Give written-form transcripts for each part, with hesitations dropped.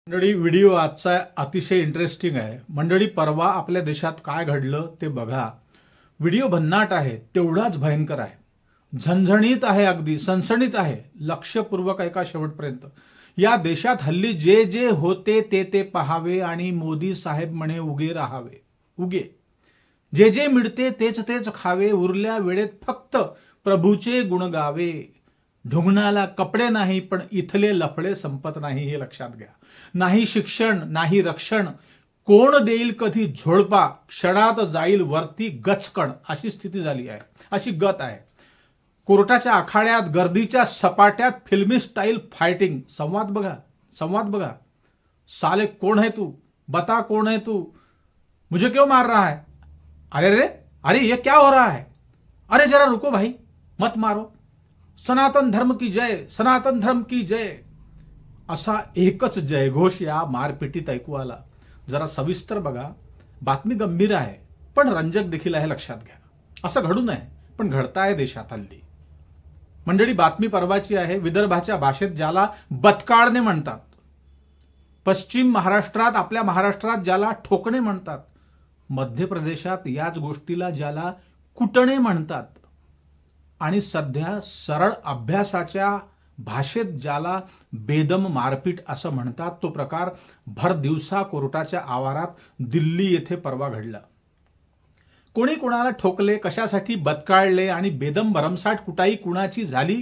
मंडळी, व्हिडिओ आजचा अतिशय इंटरेस्टिंग आहे. मंडळी, परवा आपल्या देशात काय घडलं ते बघा. व्हिडिओ भन्नाट आहे, तेवढाच भयंकर आहे, झणझणीत आहे, अगदी सनसणीत आहे. लक्षपूर्वक ऐका शेवटपर्यंत. या देशात हल्ली जे जे होते ते ते पहावे आणि मोदी साहेब म्हणे उगे राहावे. उगे जे जे मिळते तेच तेच खावे, उरल्या वेळेत फक्त प्रभूचे गुण गावे. ढुंगणाला कपडे नाही, पण इथले लफडे संपत नाही, हे लक्षात घ्या. नाही शिक्षण, नाही रक्षण, कोण देईल कधी झोडपा, क्षणात जाईल वरती गचकण, अशी स्थिती झाली आहे, अशी गत आहे. कोर्टाच्या आखाड्यात, गर्दीच्या सपाट्यात फिल्मी स्टाईल फायटिंग. संवाद बघा, संवाद बघा. साले कौन है तू, बता कौन है तू, मुझे क्यों मार रहा है, अरे रे अरे ये क्या हो रहा है, अरे जरा रुको भाई, मत मारो, सनातन धर्म की जय, सनातन धर्म की जय, असा एकच जयघोष या मारपिटीत ऐकू आला. जरा सविस्तर बघा. बातमी गंभीर आहे पण रंजक देखील आहे, लक्षात घ्या. असं घडू नये पण घडताय देशात हल्ली. मंडळी, बातमी परवाची आहे. विदर्भाच्या भाषेत ज्याला बतकाळणे म्हणतात, पश्चिम महाराष्ट्रात, आपल्या महाराष्ट्रात ज्याला ठोकणे म्हणतात, मध्य प्रदेशात याच गोष्टीला ज्याला कुटणे म्हणतात, आणि सध्या सरळ अभ्यासाच्या भाषेत ज्याला बेदम मारपीट असं म्हणतात, तो प्रकार भर दिवसा कोर्टाच्या आवारात दिल्ली येथे परवा घडला. कोणी कोणाला ठोकले, कशासाठी बतकाळले आणि बेदम भरमसाठ कुटाई कुणाची झाली,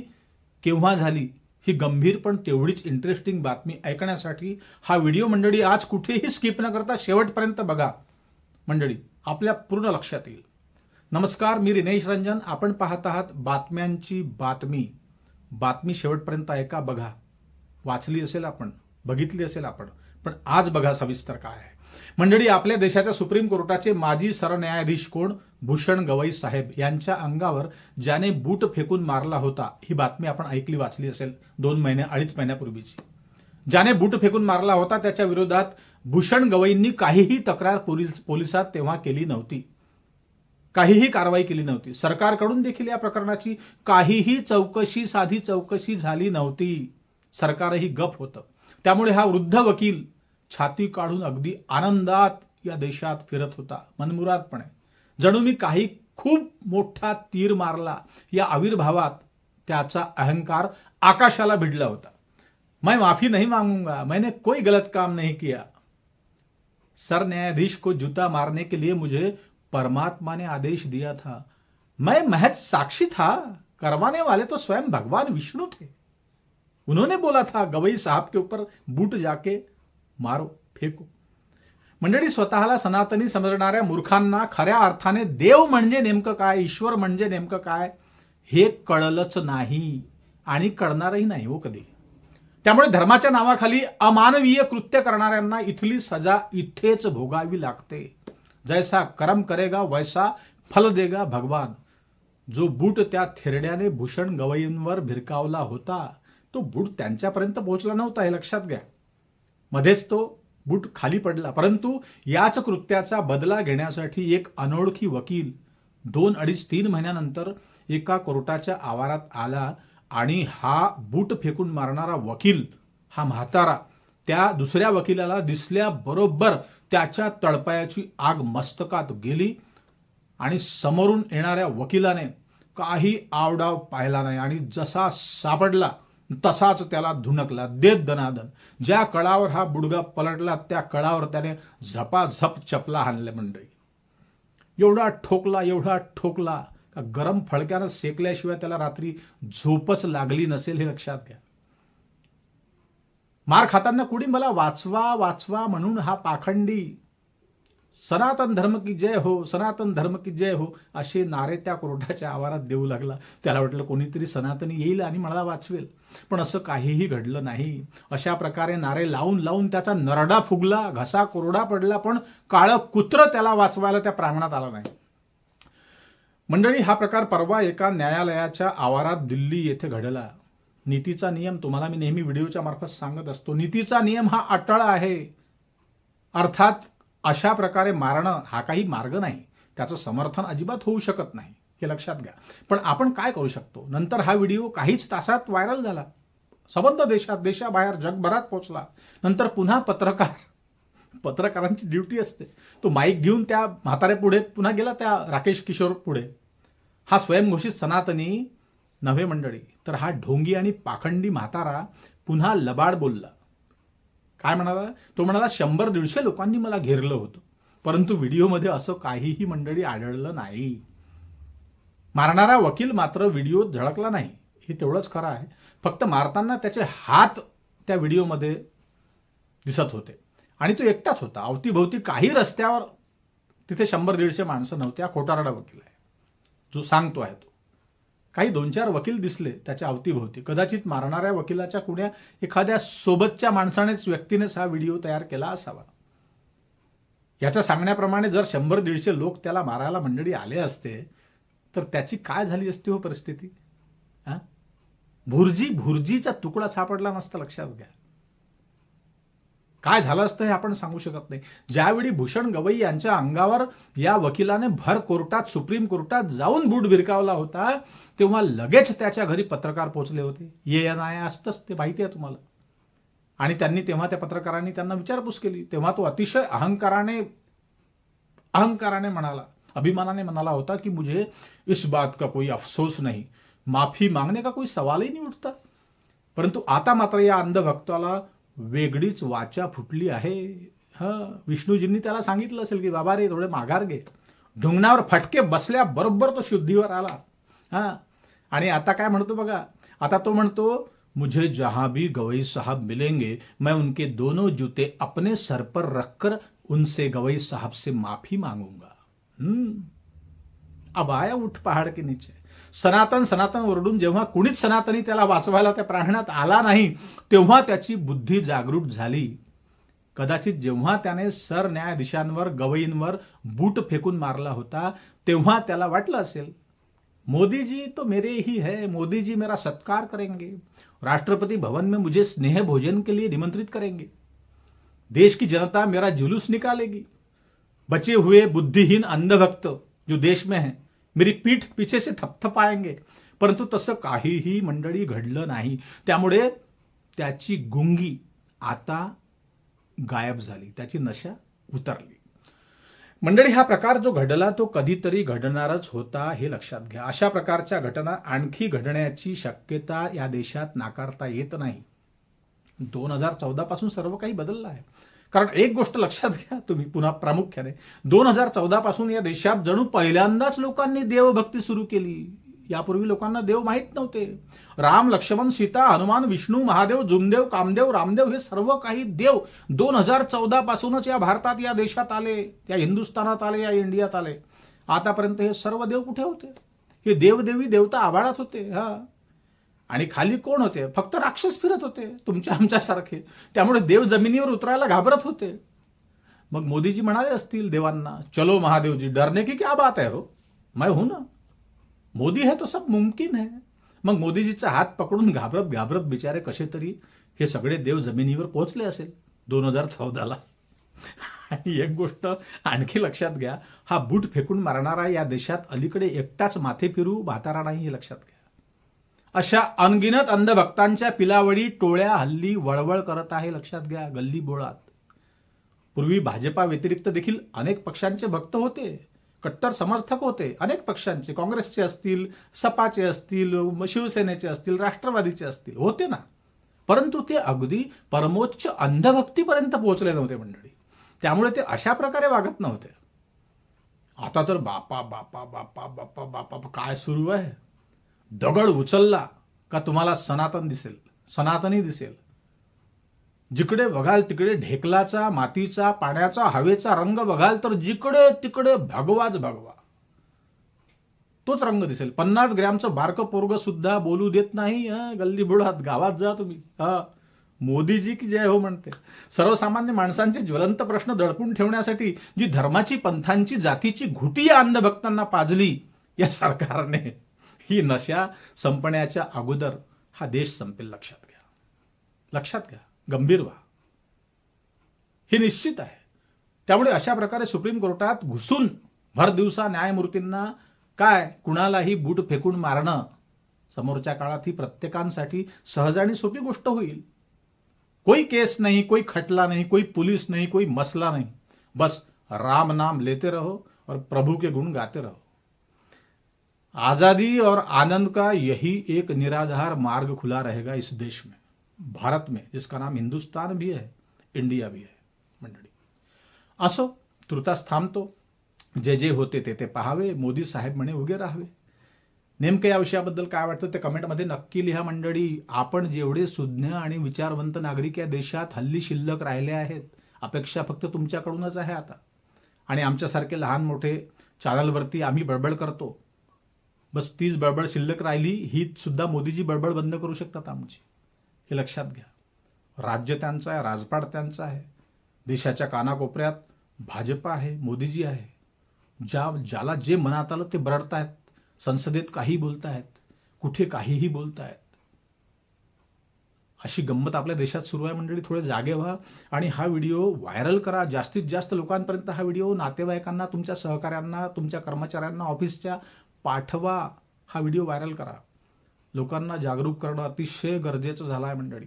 केव्हा झाली, ही गंभीर पण तेवढीच इंटरेस्टिंग बातमी ऐकण्यासाठी हा व्हिडिओ मंडळी आज कुठेही स्किप न करता शेवटपर्यंत बघा. मंडळी, आपल्या पूर्ण लक्षात येईल. नमस्कार, मी रिनेश रंजन. आपण पाहत आहात बातम्यांची बातमी. बातमी शेवटपर्यंत ऐका, बघा. वाचली असेल आपण, बघितली असेल आपण, पण आज बघा सविस्तर काय आहे. मंडळी, आपल्या देशाच्या सुप्रीम कोर्टाचे माजी सरन्यायाधीश कोण, भूषण गवई साहेब यांच्या अंगावर ज्याने बूट फेकून मारला होता, ही बातमी आपण ऐकली, वाचली असेल 2-2.5 महिन्यापूर्वीची. ज्याने बूट फेकून मारला होता त्याच्या विरोधात भूषण गवईंनी काहीही तक्रार पोलिसात तेव्हा केली नव्हती, काहीही कारवाई केली नव्हती. सरकारकडून देखील या प्रकरणाची काहीही चौकशी, साधी चौकशी झाली नव्हती. सरकारही गप होतं. त्यामुळे हा वृद्ध वकील छाती काढून अगदी आनंदात या देशात फिरत होता, मनमुरादपणे. जणू मी काही खूप मोठा तीर मारला या आविर्भावात त्याचा अहंकार आकाशाला भिडला होता. मैं माफी नहीं मांगूंगा, मैंने कोई गलत काम नहीं किया. सरन्यायाधीश को जूता मारने के लिए मुझे परमात्मा ने आदेश दिया था, मैं महज साक्षी था, करवाने वाले तो स्वयं भगवान विष्णु थे. उन्होंने बोला था गवई साहब के ऊपर बूट जाके मारो, फेको. मंडळी, स्वतःला सनातनी समजणाऱ्या मूर्खांना खऱ्या अर्थाने देव म्हणजे नेमकं काय, ईश्वर म्हणजे नेमकं काय, हे कळलंच नाही आणि कळणारही नाही हो कधी. त्यामुळे धर्माच्या नावाखाली अमानवीय कृत्य करणाऱ्यांना इथली सजा इथेच भोगावी लागते. जैसा कर्म करेगा वैसा फल देगा भगवान. जो बूट त्या थेरड्याने भूषण गवईंवर भिरकावला होता, तो बूट त्यांच्यापर्यंत पोहोचला नव्हता, हे लक्षात घ्या. मध्येच तो बूट खाली पडला. परंतु याच कृत्याचा बदला घेण्यासाठी एक अनोळखी वकील 2-3 महिन्यानंतर एका कोर्टाच्या आवारात आला आणि हा बूट फेकून मारणारा वकील, हा म्हातारा, त्या दुसऱ्या वकिलाला दिसल्याबरोबर त्याच्या तळपायाची आग मस्तकात गेली आणि समोरून येणाऱ्या वकिलाने काही आवडाव पाहिला नाही आणि जसा सापडला तसाच त्याला धुणकला देत दनादन. ज्या कळावर हा बुडगा पलटला त्या कळावर त्याने झपाझप चपला हाणल्या. मंडळी, एवढा ठोकला, एवढा ठोकला का गरम फळक्यानं सेकल्याशिवाय त्याला रात्री झोपच लागली नसेल, हे लक्षात घ्या. मार खाताना कुणी मला वाचवा वाचवा म्हणून हा पाखंडी सनातन धर्म की जय हो, सनातन धर्म की जय हो असे नारे त्या कोर्टाच्या आवारात देऊ लागला. त्याला वाटलं कोणीतरी सनातनी येईल आणि मला वाचवेल, पण असं काहीही घडलं नाही. अशा प्रकारे नारे लावून लावून त्याचा नरडा फुगला, घसा कोरडा पडला, पण काळं कुत्र त्याला वाचवायला त्या प्रांगणात आला नाही. मंडळी, हा प्रकार परवा एका न्यायालयाच्या आवारात दिल्ली येथे घडला. नीतीचा नियम तुम्हाला मी नेहमी व्हिडिओच्या मार्फत सांगत असतो. नीतीचा नियम हा अटळ आहे. अर्थात अशा प्रकारे मारणं हा काही मार्ग नाही, त्याचं समर्थन अजिबात होऊ शकत नाही, हे लक्षात घ्या. पण आपण काय करू शकतो? नंतर हा व्हिडिओ काहीच तासात व्हायरल झाला. संबंध देशाबाहेर जगभरात पोहोचला. नंतर पुन्हा पत्रकारांची ड्युटी असते. तो माईक घेऊन त्या म्हाताऱ्या पुढे पुन्हा गेला, त्या राकेश किशोर पुढे. हा स्वयंघोषित सनातनी नव्हे मंडळी, तर हा ढोंगी आणि पाखंडी म्हातारा पुन्हा लबाड बोलला. काय म्हणाला तो? म्हणाला 100-150 लोकांनी मला घेरलं होतं, परंतु व्हिडिओमध्ये असं काहीही मंडळी आढळलं नाही. मारणारा वकील मात्र व्हिडिओत झळकला नाही, हे तेवढंच खरं आहे. फक्त मारताना त्याचे हात त्या व्हिडिओमध्ये दिसत होते आणि तो एकटाच होता. अवतीभोवती काही रस्त्यावर तिथे 100-150 माणसं नव्हते. हा खोटारडा वकील आहे जो सांगतो आहे तो. काही 2-4 वकील दिसले त्याच्या अवतीभोवती. कदाचित मारणाऱ्या वकिलाच्या कुण्या एखाद्या सोबतच्या माणसानेच, व्यक्तीनेच हा व्हिडिओ तयार केला असावा. याच्या सांगण्याप्रमाणे जर 100-150 लोक त्याला मारायला मंडळी आले असते तर त्याची काय झाली असती हो परिस्थिती? भुर्जीचा तुकडा सापडला नसता. लक्षात घ्या काय झालं असतं हे आपण सांगू शकत नाही. ज्यावेळी भूषण गवई यांच्या अंगावर या वकिलाने भर कोर्टात, सुप्रीम कोर्टात जाऊन बूट भिरकावला होता, तेव्हा लगेच त्याच्या घरी पत्रकार पोहोचले होते. ये नाही असतंच, ते माहिती आहे तुम्हाला. आणि तेव्हा त्या पत्रकारांनी त्यांना विचारपूस केली. तेव्हा तो अतिशय अहंकाराने म्हणाला, अभिमानाने म्हणाला होता की मुझे इस बात का कोई अफसोस नहीं, माफी मांगने का कोई सवाल ही नहीं उठता. परंतु आता मात्र या अंधभक्ताला वेगळीच वाचा फुटली आहे. विष्णूजींनी त्याला सांगितलं असेल की बाबा रे, थोडे माघार घे. ढुंगणावर फटके बसल्याबरोबर तो शुद्धीवर आला. आणि आता काय म्हणतो बघा. आता तो म्हणतो, मुझे जहां भी गवई साहब मिलेंगे मैं उनके दोनों जूते अपने सर पर रखकर उनसे गवई साहब से माफी मांगूंगा. अब आया उठ पहाड़ के नीचे. सनातन ओरडून जेव्हा कुणीच सनातनी त्याला वाचवायला त्या प्रांगणात आला नाही, तेव्हा त्याची बुद्धी जागृत झाली. कदाचित जेव्हा त्याने सरन्यायाधीशांवर, गवईंवर बूट फेकून मारला होता, तेव्हा त्याला वाटलं असेल मोदी जी तो मेरे ही है, मोदी जी मेरा सत्कार करेंगे, राष्ट्रपति भवन में मुझे स्नेह भोजन के लिए निमंत्रित करेंगे, देश की जनता मेरा जुलूस निकालेगी, बचे हुए बुद्धिहीन अंधभक्त जो देश में है मेरी पीठ पीछे से थपथपाएंगे. परंतु तसं काहीही मंडळी घडलं नाही. त्यामुळे त्याची गुंगी आता गायब झाली, त्याची नशा उतरली. मंडळी, हा प्रकार जो घडला तो कधीतरी घडणारच होता, हे लक्षात घ्या. अशा प्रकारच्या घटना आणखी घडण्याची शक्यता या देशात नाकारता येत नाही. 2014 पासून सर्व काही बदललं आहे. कारण एक गोष्ट लक्षात घ्या तुम्ही पुन्हा प्रामुख्याने, 2014 पासून या देशात जणू पहिल्यांदाच लोकांनी देवभक्ती सुरू केली. यापूर्वी लोकांना देव माहीत नव्हते. राम, लक्ष्मण, सीता, हनुमान, विष्णू, महादेव, जुमदेव, कामदेव, रामदेव हे सर्व काही देव 2014 पासूनच या भारतात, या देशात आले, या हिंदुस्थानात आले, या इंडियात आले. आतापर्यंत हे सर्व देव कुठे होते? हे देवदेवी देवता आभाळात होते. आणि खाली कोण होते? फक्त राक्षस फिरत होते, तुमच्या आमच्यासारखे. त्यामुळे देव जमिनीवर उतरायला घाबरत होते. मग मोदीजी म्हणाले असतील देवांना, चलो महादेवजी, डरने की क्या बात है हो, मैं हूं ना, मोदी है तो सब मुमकिन है. मग मोदीजीचा हात पकडून घाबरत घाबरत बिचारे कसे तरी हे सगळे देव जमिनीवर पोहोचले असेल 2014ला. आणि एक गोष्ट आणखी लक्षात घ्या, हा बूट फेकून मारणारा या देशात अलीकडे एकटाच माथे फिरू म्हातारा नाही, हे लक्षात घ्या. अशा अनगिनत अंधभक्तांच्या पिलावडी टोळ्या हल्ली वळवळ करत आहे, लक्षात घ्या, गल्ली बोळात. पूर्वी भाजपा व्यतिरिक्त देखील अनेक पक्षांचे भक्त होते, कट्टर समर्थक होते, अनेक पक्षांचे, काँग्रेसचे असतील, सपाचे असतील, शिवसेनेचे असतील, राष्ट्रवादीचे असतील, होते ना. परंतु ते अगदी परमोच्च अंधभक्तीपर्यंत पोहोचले नव्हते मंडळी. त्यामुळे ते अशा प्रकारे वागत नव्हते. आता तर बापा बापा बापा बापा बापा काय सुरू आहे. दगड उचलला का तुम्हाला सनातन दिसेल, सनातनी दिसेल. जिकडे बघाल तिकडे ढेकलाचा, मातीचा, पाण्याचा, हवेचा रंग बघाल तर जिकडे तिकडे भगवाच भगवा, तोच रंग दिसेल. 50 ग्रॅमचं बारकं पोरग सुद्धा बोलू देत नाही. गल्ली बुडात, गावात जा तुम्ही, मोदीजी की जय हो म्हणते. सर्वसामान्य माणसांचे ज्वलंत प्रश्न दडपून ठेवण्यासाठी जी धर्माची, पंथांची, जातीची घुटी या अंधभक्तांना पाजली या सरकारने, ही नशा संपण्याच्या अगोदर हा देश संपेल. लक्षात घ्या, लक्षात घ्या, गंभीर व्हा, हे निश्चित आहे. त्यामुळे अशा प्रकारे सुप्रीम कोर्टात घुसून भर दिवसा न्यायमूर्तींना काय कुणालाही बूट फेकून मारणं समोरच्या काळात ही प्रत्येकांसाठी सहज आणि सोपी गोष्ट होईल. कोई केस नहीं, कोई खटला नहीं, कोई पुलिस नहीं, कोई मसला नहीं, बस राम नाम लेते रहो और प्रभु के गुण गाते रहो. आजादी और आनंद का यही एक निराधार मार्ग खुला रहेगा इस देश में, भारत में, जिसका नाम हिंदुस्तान भी है, इंडिया भी है. मंडळी, असो, तुर्तास थांबतो. जे जे होते ते पाहावे, मोदी साहेब म्हणे उगे राहावे. नेमकं या विषयाबद्दल काय वाटतं ते कमेंटमध्ये नक्की लिहा. मंडळी, आपण जेवढे सुज्ञ आणि विचारवंत नागरिक या देशात हल्ली शिल्लक राहिले आहेत, अपेक्षा फक्त तुमच्याकडूनच आहे आता. आणि आमच्यासारखे लहान मोठे चॅनलवरती आम्ही बडबड करतो, बस तीच बडबड शिल्लक राहिली, ही सुद्धा मोदीजी बडबड बंद करू शकतात आमची, हे लक्षात घ्या. राज्य त्यांचं आहे, राजपाट त्यांचा आहे, देशाच्या कानाकोपऱ्यात भाजपा आहे, मोदीजी आहे. ज्याला जे मनात आलं ते बरडतायत, संसदेत काही बोलतायत, कुठे काहीही बोलतायत. अशी गंमत आपल्या देशात सुरू आहे. मंडळी, थोडे जागे व्हा आणि हा व्हिडिओ व्हायरल करा. जास्तीत जास्त लोकांपर्यंत हा व्हिडिओ, नातेवाईकांना, तुमच्या सहकाऱ्यांना, तुमच्या कर्मचाऱ्यांना, ऑफिसच्या पाठवा. हा व्हिडिओ व्हायरल करा. लोकांना जागरूक करणं अतिशय गरजेचं झालं आहे. मंडळी,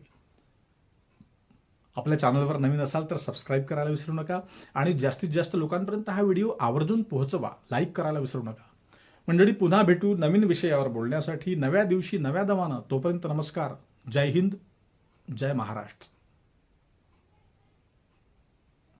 आपल्या चॅनलवर नवीन असाल तर सबस्क्राईब करायला विसरू नका आणि जास्तीत जास्त लोकांपर्यंत हा व्हिडिओ आवर्जून पोहोचवा. लाईक करायला विसरू नका. मंडळी, पुन्हा भेटू नवीन विषयावर बोलण्यासाठी नव्या दिवशी नव्या दमानं. तोपर्यंत नमस्कार. जय हिंद, जय महाराष्ट्र.